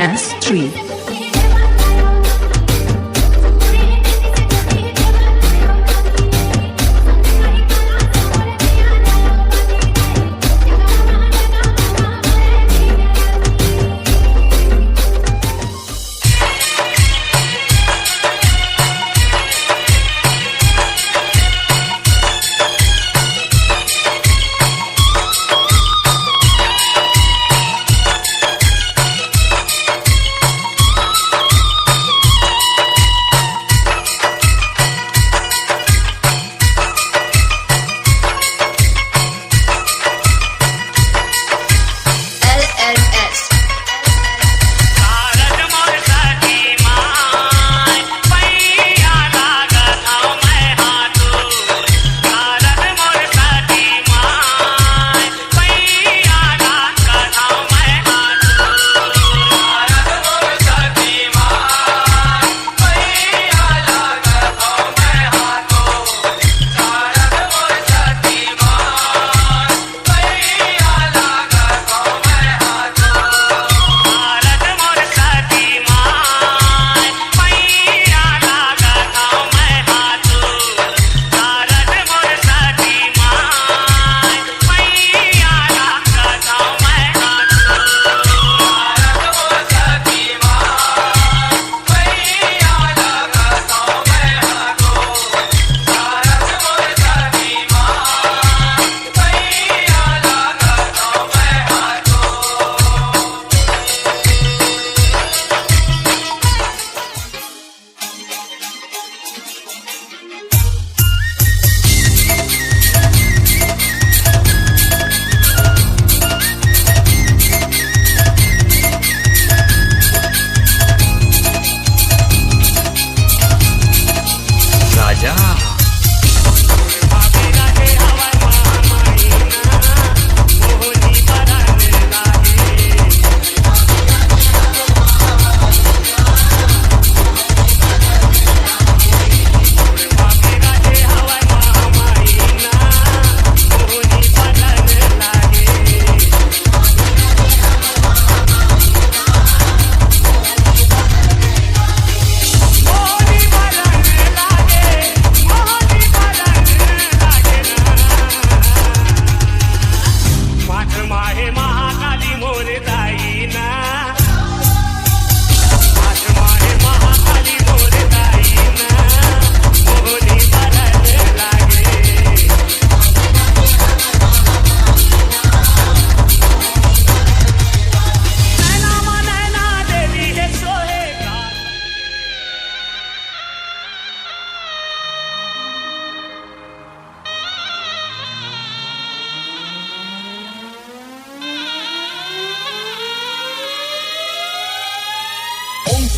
S3.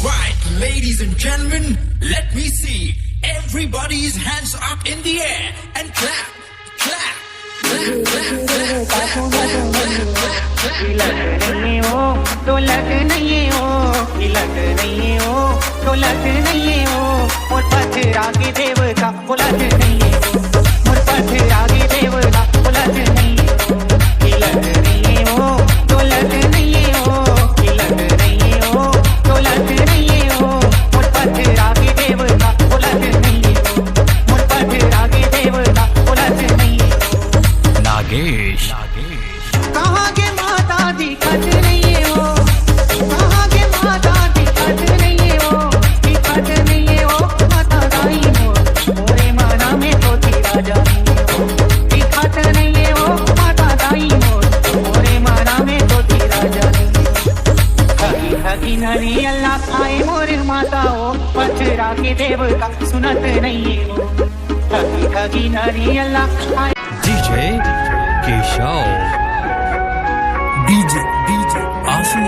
Right, ladies and gentlemen, let me see everybody's hands up in the air and clap, clap, clap, clap, clap, clap, clap, clap, clap. लग नहीं हो तो लग नहीं हो, लग नहीं हो तो लग नहीं हो, मोर पथरा के देव का लग नहीं हो, मोर पथरा के देव का लग नहीं हो, लग नहीं हो तो लग नहीं हो, लग नहीं हो तो लग नहीं हो, मोर पथरा के देव का लग नहीं हो, मोर पथरा के देव का लग नहीं हो। नागेश कहाँ के माता दिखत नहीं हो, कहाँ के माता दिखत नहीं हो, दिखत नहीं हो माता दाई हो, मोरे माना में तो तेरा जानी हो, दिखत नहीं हो माता दाई हो, मोरे माना में तो तेरा जानी हो। ठगी ठगी नरी अल्लाह खाए मोरे माता हो, पथरा के देव का सुनत नहीं हो, ठगी ठगी नरी अल्लाह खाए। DJ Keishav, DJ Asu.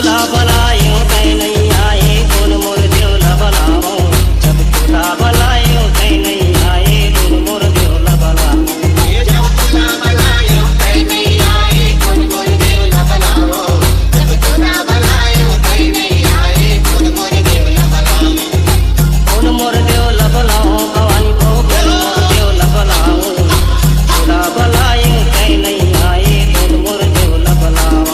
चोला बनायो तै नहीं आए कौन मोर देवला बनाओ जब चोला बनायो तै नहीं आए कौन मोर देवला बनाओ कौन मोर देवला बनाओ भवानी को कौन मोर देवला बनाओ चोला बनायो तै नहीं आए कौन मोर देवला बनाओ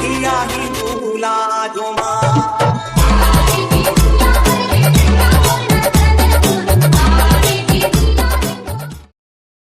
दिया ही भूला जो